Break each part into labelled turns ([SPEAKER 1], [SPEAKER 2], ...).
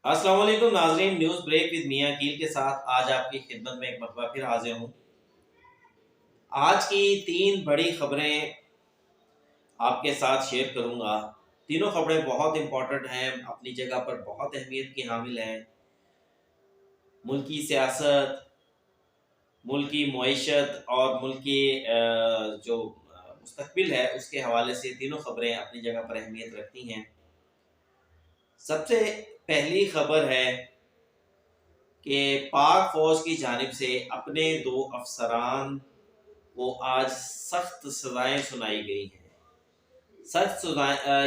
[SPEAKER 1] अस्सलाम वालेकुम नाजरीन, न्यूज़ ब्रेक विद मियां कील के साथ आज आपकी खिदमत में एक मरतबा फिर हाजिर हूँ। आज की तीन बड़ी खबरें आपके साथ शेयर करूँगा। तीनों खबरें बहुत इंपॉर्टेंट हैं, अपनी जगह पर बहुत अहमियत की हामिल हैं। मुल्की सियासत, मुल्की मईशत और मुल्क की जो मुस्तकबिल है उसके हवाले से तीनों खबरें अपनी जगह पर अहमियत रखती हैं। सबसे पहली खबर है कि पाक फौज की जानिब से अपने दो अफसरान को आज सख्त सजाएं सुनाई गई हैं।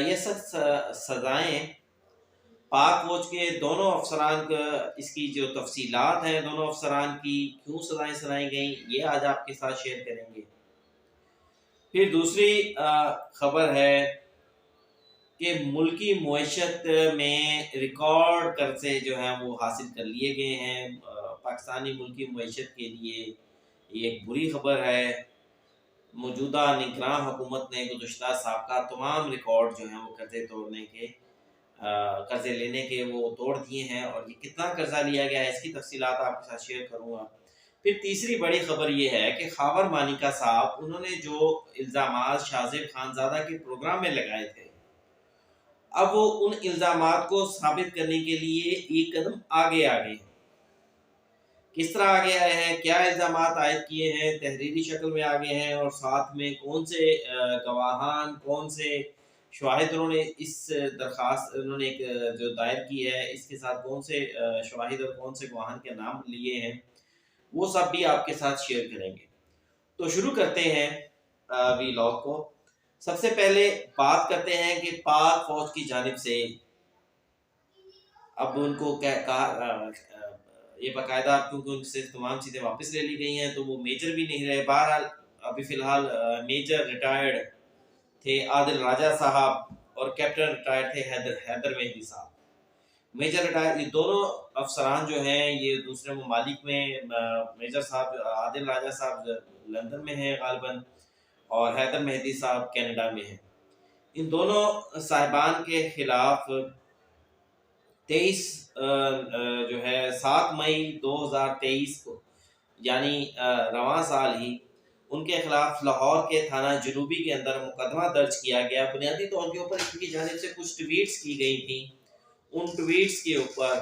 [SPEAKER 1] ये सख्त सजाएं पाक फौज के दोनों अफसरान का, इसकी जो तफसीलात हैं दोनों अफसरान की क्यों सजाएं सुनाई गई, ये आज आपके साथ शेयर करेंगे। फिर दूसरी खबर है कि मुल्की मईशत में रिकॉर्ड कर्जे जो हैं वो हासिल कर लिए गए हैं। पाकिस्तानी मुल्की मईशत के लिए ये एक बुरी खबर है। मौजूदा निगरान हुकूमत ने गुज़श्ता साबका तमाम रिकॉर्ड जो हैं वो कर्जे लेने के वो तोड़ दिए हैं, और ये कितना कर्जा लिया गया है इसकी तफसीलात आपके साथ शेयर करूँगा। फिर तीसरी बड़ी खबर ये है कि खावर मानिका साहब, उन्होंने जो इल्ज़ामात शाहज़ेब खानज़ादा के प्रोग्राम में लगाए थे, अब वो उन इल्ज़ामात को साबित करने के लिए एक कदम आगे आ गए हैं। किस तरह आगे आए हैं, क्या इल्ज़ामात आयद किए हैं, तहरीरी शक्ल में आगे हैं, और साथ में कौन से गवाहान, कौन से शवाहिद उन्होंने इस दरख्वास्त उन्होंने एक जो दायर की है इसके साथ कौन से शवाहिद और कौन से गवाहान के नाम लिए हैं, वो सब भी आपके साथ शेयर करेंगे। तो शुरू करते हैं वीलॉग को। सबसे पहले बात करते हैं कि पाक फौज की जानिब से अब उनको क्या कहा, ये बाकायदा क्योंकि उनसे तमाम चीज़ें वापस ले ली गई हैं तो वो मेजर भी नहीं रहे। बहरहाल अभी फ़िलहाल मेजर रिटायर्ड थे आदिल राजा साहब, और कैप्टन रिटायर्ड थे हैदर हैदर मेहदी साहब। मेजर रिटायर, ये दोनों अफसरान जो हैं ये दूसरे ममालिक में, मेजर साहब आदिल राजा साहब लंदन में हैं गालिबन, और हैदर मेहदी साहब कनाडा में हैं। इन दोनों साहिबान के खिलाफ 23 जो है 7 मई 2023 को, यानी रवां साल ही उनके खिलाफ लाहौर के थाना जनूबी के अंदर मुकदमा दर्ज किया गया। बुनियादी तौर के ऊपर इनकी जानिब से कुछ ट्वीट्स की गई थी। उन ट्वीट्स के ऊपर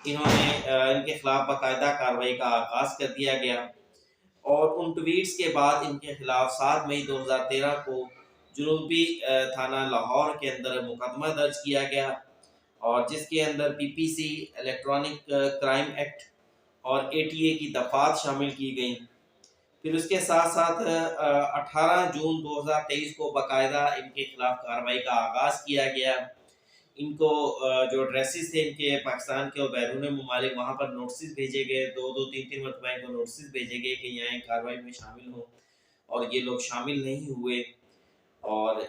[SPEAKER 1] इन्होंने इनके खिलाफ बाकायदा कार्रवाई का आगाज़ कर दिया गया, और उन ट्वीट्स के बाद इनके खिलाफ 7 मई 2013 को जनूबी थाना लाहौर के अंदर मुकदमा दर्ज किया गया, और जिसके अंदर पीपीसी, इलेक्ट्रॉनिक क्राइम एक्ट और एटीए की दफात शामिल की गई। फिर उसके साथ साथ 18 जून 2023 को बाकायदा इनके खिलाफ कार्रवाई का आगाज़ किया गया। इनको जो ड्रेसेस थे इनके पाकिस्तान के और बैरून ममालिक, वहाँ पर नोटिस भेजे गए, दो दो तीन तीन मरतबा इनको नोटिस भेजे गए कि यहाँ कार्रवाई में शामिल हो, और ये लोग शामिल नहीं हुए, और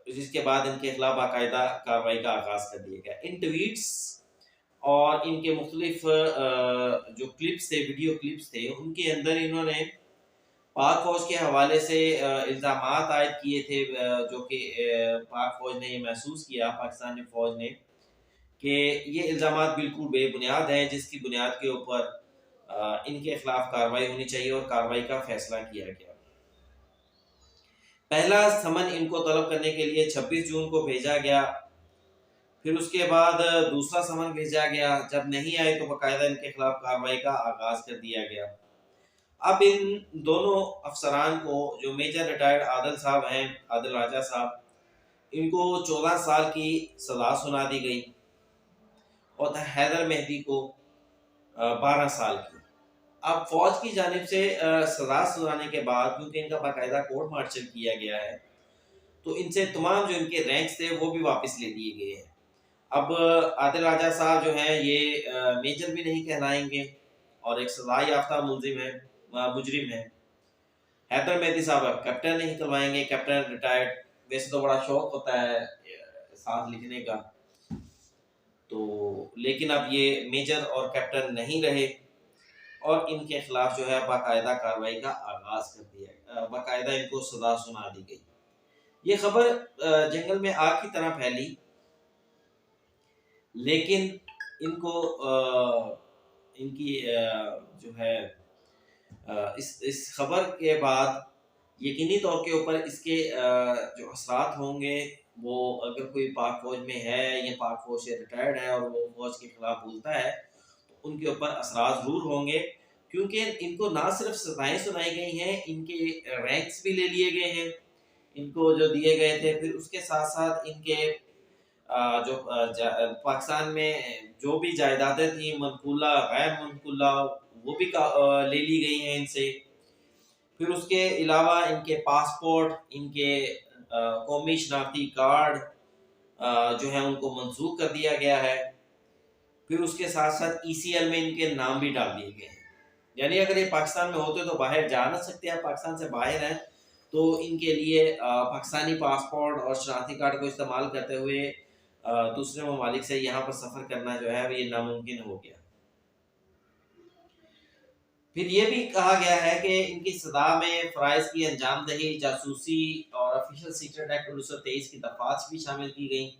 [SPEAKER 1] जिसके बाद इनके खिलाफ बाकायदा कार्रवाई का आगाज़ कर दिया गया। इन ट्वीट्स और इनके मुख्तलिफ जो क्लिप्स थे, वीडियो क्लिप्स थे, उनके अंदर इन्होंने पाक फौज के हवाले से इल्ज़ामात आयद किए थे, जो कि पाक फौज ने ये महसूस किया, पाकिस्तानी फौज ने, कि ये इल्ज़ामात बिल्कुल बेबुनियाद हैं, जिसकी बुनियाद के ऊपर इनके खिलाफ कार्रवाई होनी चाहिए, और कार्रवाई का फैसला किया गया। पहला समन इनको तलब करने के लिए 26 जून को भेजा गया। फिर उसके बाद दूसरा समन भेजा गया, जब नहीं आए तो बाकायदा इनके खिलाफ कार्रवाई का आगाज़ कर दिया गया। अब इन दोनों अफसरान को, जो मेजर रिटायर्ड आदिल साहब हैं, आदिल राजा साहब, इनको 14 साल की सज़ा सुना दी गई, और हैदर मेहदी को 12 साल की। अब फौज की जानिब से सज़ा सुनाने के बाद, क्योंकि इनका बाकायदा कोर्ट मार्शल किया गया है, तो इनसे तमाम जो इनके रैंक्स थे वो भी वापस ले लिए गए हैं। अब आदिल राजा साहब जो हैं ये मेजर भी नहीं कहलाएंगे, और एक सज़ा याफ्ता मुलजिम है, मुजरिम है। हैदर मेहदी साहब कैप्टन नहीं करवाएंगे, कैप्टन रिटायर्ड। वैसे तो बड़ा शौक होता है साथ लिखने का, तो लेकिन अब ये मेजर और कैप्टन नहीं रहे, और इनके खिलाफ जो है बाकायदा कार्रवाई का आगाज़ कर दिया, बाकायदा इनको सज़ा सुना दी गई। ये खबर जंगल में आग की तरह फैली, लेकिन इनको इनकी जो है इस खबर के बाद यकीनी तौर के ऊपर इसके जो असरात होंगे वो, अगर कोई पाक फौज में है या पाक फौज से रिटायर्ड है और वो फौज के खिलाफ बोलता है तो उनके ऊपर असरात ज़रूर होंगे, क्योंकि इनको ना सिर्फ सजाएं सुनाई गई हैं, इनके रैंक्स भी ले लिए गए हैं इनको जो दिए गए थे। फिर उसके साथ साथ इनके पाकिस्तान में जो भी जायदादें थी मनकूला गैर मनकूला वो भी ले ली गई हैं इनसे। फिर उसके अलावा इनके पासपोर्ट, इनके कौमी शनाख्ती कार्ड जो है उनको मंसूख कर दिया गया है। फिर उसके साथ साथ ECL में इनके नाम भी डाल दिए गए हैं। यानी अगर ये पाकिस्तान में होते तो बाहर जा ना सकते हैं, पाकिस्तान से बाहर हैं तो इनके लिए पाकिस्तानी पासपोर्ट और शनाख्ती कार्ड को इस्तेमाल करते हुए दूसरे ममालिक से यहाँ पर सफ़र करना जो है ये नामुमकिन हो गया। फिर ये भी कहा गया है कि इनकी सदा में फ़राइज़ की अंजाम दही, जासूसी और ऑफिशियल सीक्रेट एक्ट 1923 की दफात भी शामिल की गई।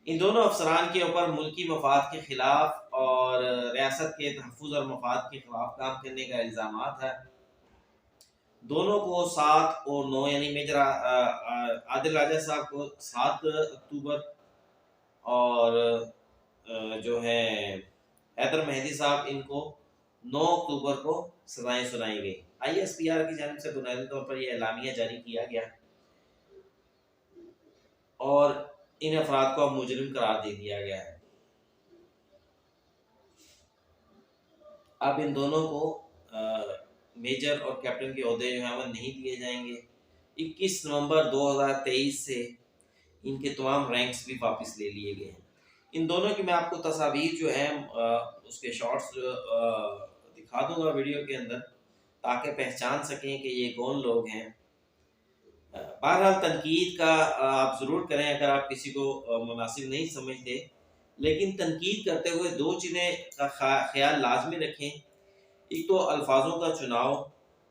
[SPEAKER 1] इन दोनों अफसरान के ऊपर मुल्की मफाद के खिलाफ और रियासत के तहफ़्फ़ुज़ और मफाद के खिलाफ काम करने का इल्ज़ामात है। दोनों को 7 और 9 यानी मेजर आदिल राजा साहब को 7 अक्टूबर और जो है हैदर मेहदी साहब इनको 9 अक्टूबर को सजाएं सुनाई गई। ISPR की जानिब से बुनियादी तौर पर यह एलामिया जारी किया गया और इन अफराद को अब मुजरिम करार दे दिया गया है। अब इन दोनों को मेजर और कैप्टन के ओहदे जो हैं वो नहीं दिए जाएंगे। 21 नवंबर 2023 से इनके तमाम रैंक्स भी वापस ले लिए गए हैं। इन दोनों की मैं आपको तस्वीर जो है उसके शॉर्ट्स दिखा दूंगा वीडियो के अंदर, ताकि पहचान सकें कि ये कौन लोग हैं। बहरहाल तनकीद का आप ज़रूर करें अगर आप किसी को मुनासिब नहीं समझते, लेकिन तनकीद करते हुए 2 चीज़ें का ख्याल लाजमी रखें। एक तो अल्फाजों का चुनाव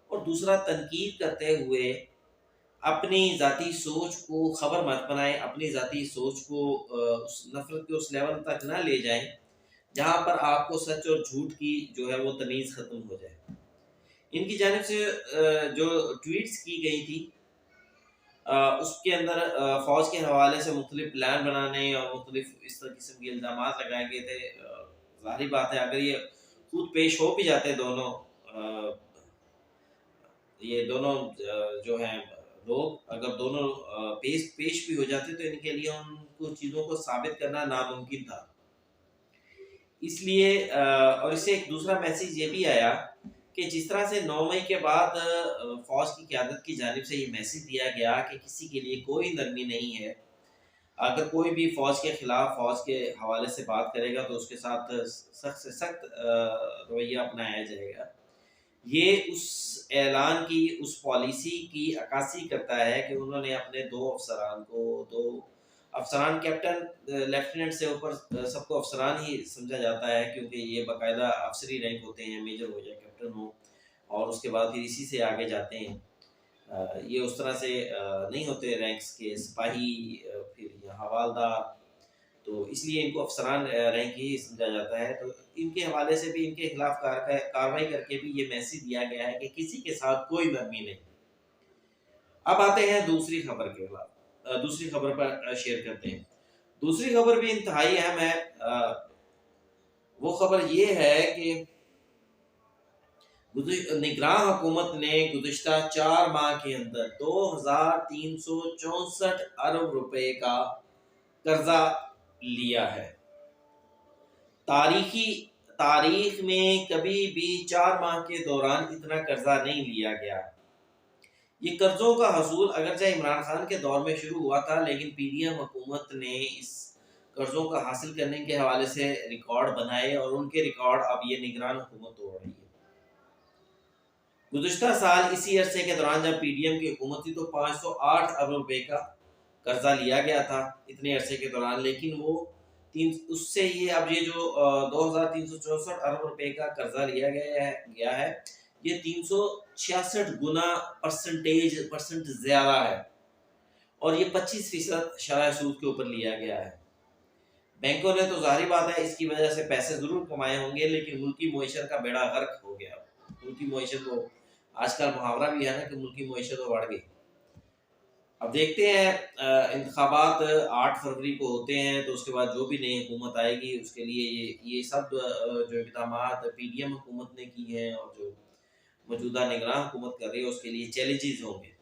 [SPEAKER 1] और दूसरा तनकीद करते हुए अपनी ज़ाती सोच को खबर मत बनाएं, अपनी ज़ाती सोच को उस नफ़रत के उस लेवल तक ना ले जाएं जहाँ पर आपको सच और झूठ की जो है वो तमीज़ ख़त्म हो जाए। इनकी जानिब से जो ट्वीट्स की गई थी उसके अंदर फ़ौज के हवाले से मुख्तलिफ प्लान बनाने और मुख्तलिफ इस किस्म के इल्ज़ामात लगाए गए थे। ज़ाहिर बात है अगर ये खुद पेश हो भी जाते दोनों ये दोनों जो हैं लोग, अगर दोनों पेश भी हो जाते तो इनके लिए उनको चीज़ों को साबित करना नामुमकिन था। इसलिए और इससे एक दूसरा मैसेज ये भी आया कि जिस तरह से 9 मई के बाद फ़ौज की क़यादत की जानिब से ये मैसेज दिया गया कि किसी के लिए कोई नरमी नहीं है, अगर कोई भी फ़ौज के ख़िलाफ़ फ़ौज के हवाले से बात करेगा तो उसके साथ सख्त से सख्त रवैया अपनाया जाएगा। ये उस ऐलान की, उस पॉलिसी की अक्कासी करता है कि उन्होंने अपने 2 अफ़सरान को 2 अफ़सरान कैप्टन लेफ्टिनेंट से ऊपर सबको अफ़सरान ही समझा जाता है, क्योंकि ये बाकायदा अफ़सरी रैंक होते हैं, मेजर हो या कैप्टन हो, और उसके बाद फिर इसी से आगे जाते हैं। ये उस तरह से नहीं होते रैंक्स के सिपाही फिर या हवालदार, तो इसलिए इनको अफ़सरान रैंक ही समझा जाता है। तो इनके हवाले से भी इनके खिलाफ कार्रवाई करके भी ये मैसेज दिया गया है कि किसी के साथ कोई नरमी नहीं। अब आते हैं दूसरी खबर के खिलाफ, दूसरी खबर पर शेयर करते हैं। दूसरी खबर भी इंतहाई अहम है। वो खबर ये है कि निगरान हुकूमत ने गुज़िश्ता 4 माह के अंदर 2364 अरब रुपए का कर्जा लिया है। तारीख में कभी भी 4 माह के दौरान इतना कर्जा नहीं लिया गया। ये कर्जों का हसूल अगरचे इमरान खान के दौर में शुरू हुआ था, लेकिन PDM हुकूमत ने इस कर्जों का हासिल करने के हवाले से रिकॉर्ड बनाए और उनके रिकॉर्ड अब ये निगरान हुकूमत तोड़ रही है। गुज़िश्ता साल इसी अरसे के दौरान जब PDM की हुकूमत थी तो 508 अरब रुपए का कर्जा लिया गया था इतने अरसे के दौरान, लेकिन वो उससे ये अब ये जो 2364 अरब रुपए का कर्जा लिया गया है ये 366 गुना परसेंट ज़्यादा है और ये 25% शरह सूद के ऊपर लिया गया है। बैंकों ने तो ज़ाहिर बात है इसकी वजह से पैसे ज़रूर कमाए होंगे, लेकिन मुल्की मईशत का बेड़ा गर्क हो गया। मुल्की मईशत को आजकल मुहावरा भी है ना कि मुल्की मईशत तो बढ़ गई। अब देखते हैं इंतखाबात 8 फरवरी को होते हैं, तो उसके बाद जो भी नई हुकूमत आएगी उसके लिए ये सब जो इक़दामात पीडीएम हुकूमत ने की हैं और जो मौजूदा निगरान हुकूमत कर रही है उसके लिए चैलेंजेस होंगे।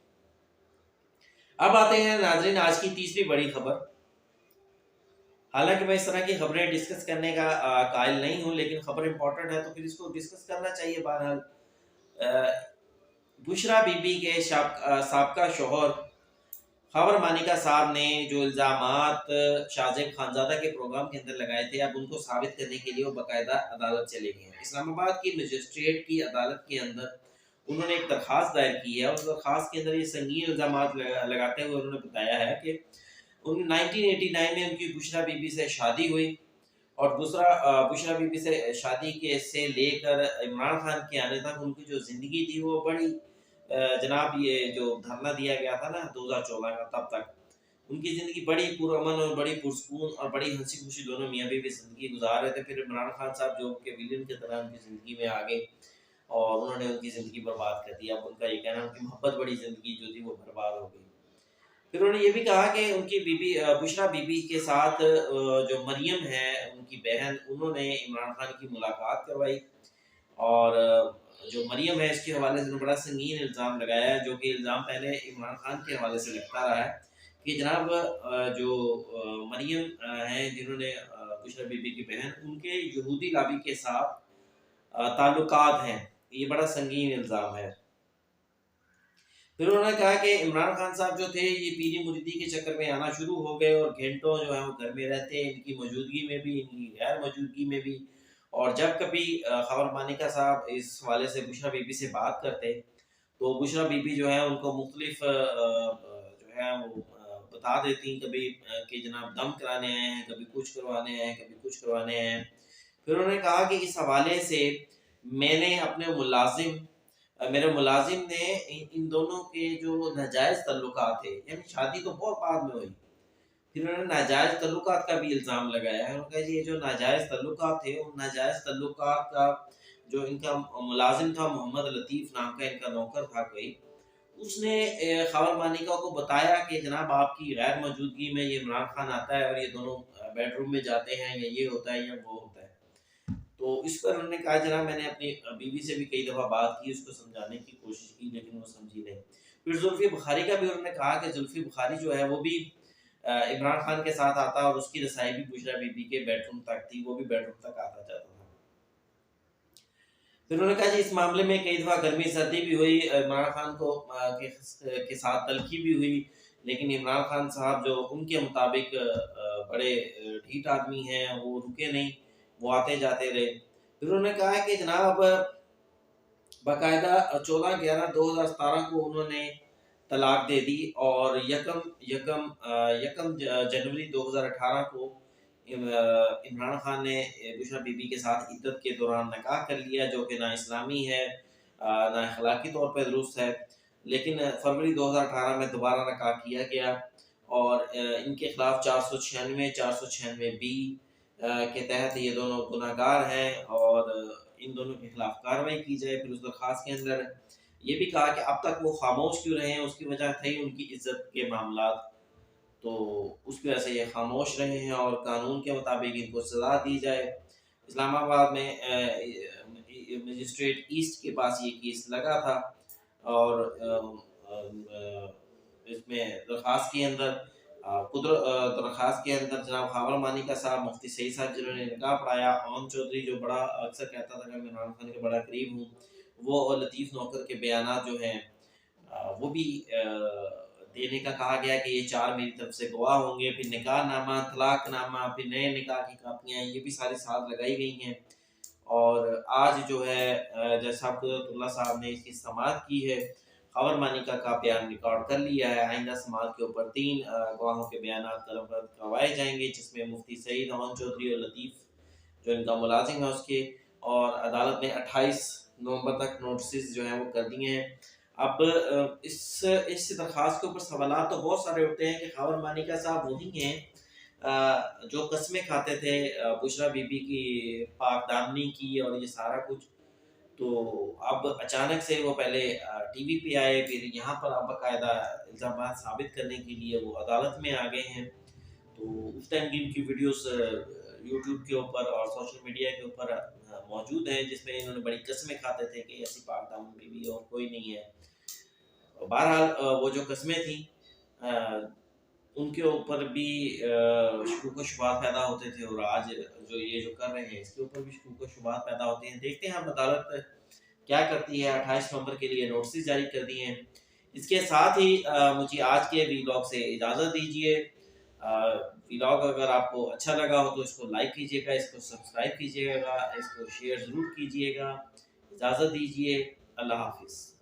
[SPEAKER 1] अब आते हैं नाज़रीन आज की तीसरी बड़ी खबर। हालांकि मैं इस तरह की खबरें डिस्कस करने का कायल नहीं हूँ, लेकिन खबर इंपॉर्टेंट है तो फिर इसको डिस्कस करना चाहिए। बहरहाल बुशरा बीबी के साबका शोहर खबर मानिका साहब ने जो इल्ज़ामात शाहजेब खानजादा के प्रोग्राम के अंदर लगाए थे, अब उनको साबित करने के लिए वो बाकायदा अदालत चले गए हैं। इस्लामाबाद की मजिस्ट्रेट की अदालत के अंदर उन्होंने एक दरख्वास्त दायर की है। उस दरख्वास्त के अंदर ये संगीन इल्ज़ामात लगाते हुए उन्होंने बताया है कि 1989 में उनकी बुशरा बीबी से शादी हुई और दूसरा बुशरा बीबी से शादी के से लेकर इमरान खान के आने तक उनकी जो ज़िंदगी थी वो बड़ी जनाब ये जो धरना दिया गया था ना 2014 का, तब तक उनकी ज़िंदगी बड़ी पुरअमन और बड़ी पुरसकून और बड़ी हंसी खुशी दोनों मियाँ बीवी ज़िंदगी गुजार रहे थे। फिर इमरान खान साहब जो उनके विलेन की तरह उनकी ज़िंदगी में आ गए और उन्होंने उनकी ज़िंदगी बर्बाद कर दी। अब उनका ये कहना उनकी मोहब्बत बड़ी ज़िंदगी जो थी वो बर्बाद हो गई। फिर उन्होंने ये भी कहा कि उनकी बीबी बुशरा बीबी के साथ जो मरियम है उनकी बहन, उन्होंने इमरान खान की मुलाकात करवाई और जो मरियम है इसके हवाले से बड़ा संगीन इल्ज़ाम लगाया है, जो कि इल्ज़ाम पहले इमरान खान के हवाले से लगता रहा है कि जनाब जो मरियम हैं जिन्होंने बुशरा बीबी की बहन, उनके यहूदी लाबी के साथ ताल्लुकात हैं। ये बड़ा संगीन इल्ज़ाम है। फिर उन्होंने कहा कि इमरान खान साहब जो थे ये पीरी मुरीदी के चक्कर में आना शुरू हो गए और घंटों जो है वो घर में रहते हैं, इनकी मौजूदगी में भी, इनकी गैर मौजूदगी में भी। और जब कभी खबर मानिका साहब इस हवाले से बुशरा बीबी से बात करते तो बुशरा बीबी जो है उनको मुख्तलिफ जो है वो बता देती कभी कि जनाब दम कराने आए हैं, कभी कुछ करवाने आए हैं, कभी कुछ करवाने आए हैं। फिर उन्होंने कहा कि इस हवाले से मैंने अपने मेरे मुलाजिम ने इन दोनों के जो नाजायज़ तल्लुकात थे, यानी शादी तो बहुत बाद में हुई, फिर उन्होंने नाजायज़ तल्लुकात का भी इल्ज़ाम लगाया है। उन्होंने कहा ये जो नाजायज़ तल्लुकात थे, उन नाजायज़ तल्लुकात का जो इनका मुलाजिम था, मोहम्मद लतीफ़ नाम का इनका नौकर था कोई, उसने खबर मानिका को बताया कि जनाब आपकी गैर मौजूदगी में ये इमरान खान आता है और ये दोनों बेडरूम में जाते हैं, या ये होता है या वो होता है। तो इस पर उन्होंने कहा जनाब मैंने अपनी बीवी से भी कई दफ़ा बात की, उसको समझाने की कोशिश की, लेकिन वो समझी नहीं। फिर जुल्फ़ी बुखारी का भी उन्होंने कहा कि जुल्फ़ी बुखारी जो है वो भी इमरान खान के साथ आता और उसकी रसाई भी बुशरा बीबी के बेडरूम तक थी, वो भी बेडरूम तक आता जाता था। फिर उन्होंने कहा जी इस मामले में कई दफ़ा गर्मी सर्दी भी हुई, इमरान खान को के साथ तलखी भी हुई, लेकिन इमरान खान साहब जो उनके मुताबिक बड़े ढीठ आदमी हैं, वो रुके नहीं, वो आते जाते रहे। फिर उन्होंने कहा है कि जनाब बाकायदा 14/11/2017 को उन्होंने तलाक दे दी और यकम जनवरी 2018 को इमरान खान ने बुशरा बीबी के साथ इद्दत के दौरान निकाह कर लिया, जो कि ना इस्लामी है ना अखलाकी तौर पर दुरुस्त है। लेकिन फरवरी 2018 में दोबारा निकाह किया गया और इनके खिलाफ 496 बी के तहत ये दोनों गुनाहगार हैं और इन दोनों के खिलाफ कार्रवाई की जाए। फिर उस दरख्वास्त के अंदर ये भी कहा कि अब तक वो खामोश क्यों रहे हैं, उसकी वजह थी उनकी इज्जत के मामला, तो उसकी वजह से ये खामोश रहे हैं और कानून के मुताबिक इनको सज़ा दी जाए। इस्लामाबाद में मजिस्ट्रेट ईस्ट के पास ये केस लगा था और इसमें दरख्वास्त के अंदर दरख्वास्त के अंदर जनाब खबर मानिका साहब, मुफ्ती सईद साहब जिन्होंने निकाह पढ़ाया, ओम चौधरी जो बड़ा अक्सर कहता था कि मैं इमरान खान के बड़ा करीब हूँ, वो और लतीफ़ नौकर के बयानात जो हैं वो भी देने का कहा गया कि ये 4 मेरी तरफ से गवाह होंगे। फिर निकाह नामा, तलाक नामा, फिर नए निकाह की कापियाँ, ये भी सारी साथ लगाई गई हैं। और आज जो है जज साहब कुदरतुल्लाह साहब ने इसकी समाअत की है, खबर मानिका का बयान रिकॉर्ड कर लिया है। आइंदा समाअत के ऊपर 3 गवाहों के बयानात कलमबंद करवाए जाएंगे, जिसमें मुफ्ती सईद, ओम चौधरी और लतीफ़ जो इनका मुलाजिम है उसके, और अदालत ने 28 नवंबर तक नोटिस जो हैं वो कर दिए हैं। अब इस दरख्वास्त के ऊपर सवालात तो बहुत सारे उठते हैं कि खबर मानिका साहब वही हैं जो कस्में खाते थे बुशरा बीबी की पाक दामनी की और ये सारा कुछ, तो अब अचानक से वो पहले टीवी पे आए, फिर यहाँ पर अब बाकायदा इल्ज़ामात साबित करने के लिए वो अदालत में आ गए हैं। तो उस टाइम की इनकी वीडियोस यूट्यूब के ऊपर और सोशल मीडिया के ऊपर मौजूद हैं, जिसमें इन्होंने बड़ी कस्में खाते थे कि ऐसी पाक दामन बीवी और कोई नहीं है। बहरहाल वो जो कस्में थी उनके ऊपर भी शकूक व शुबहात पैदा होते थे, और आज जो ये जो कर रहे हैं इसके ऊपर भी शकूक व शुबहात पैदा होते हैं। देखते हैं हम अदालत क्या करती है। 28 नवंबर के लिए नोटिस जारी कर दिए हैं। इसके साथ ही मुझे आज के वीलॉग से इजाज़त दीजिए। व्लॉग अगर आपको अच्छा लगा हो तो इसको लाइक कीजिएगा, इसको सब्सक्राइब कीजिएगा, इसको शेयर ज़रूर कीजिएगा। इजाज़त दीजिए। अल्लाह हाफ़िज़।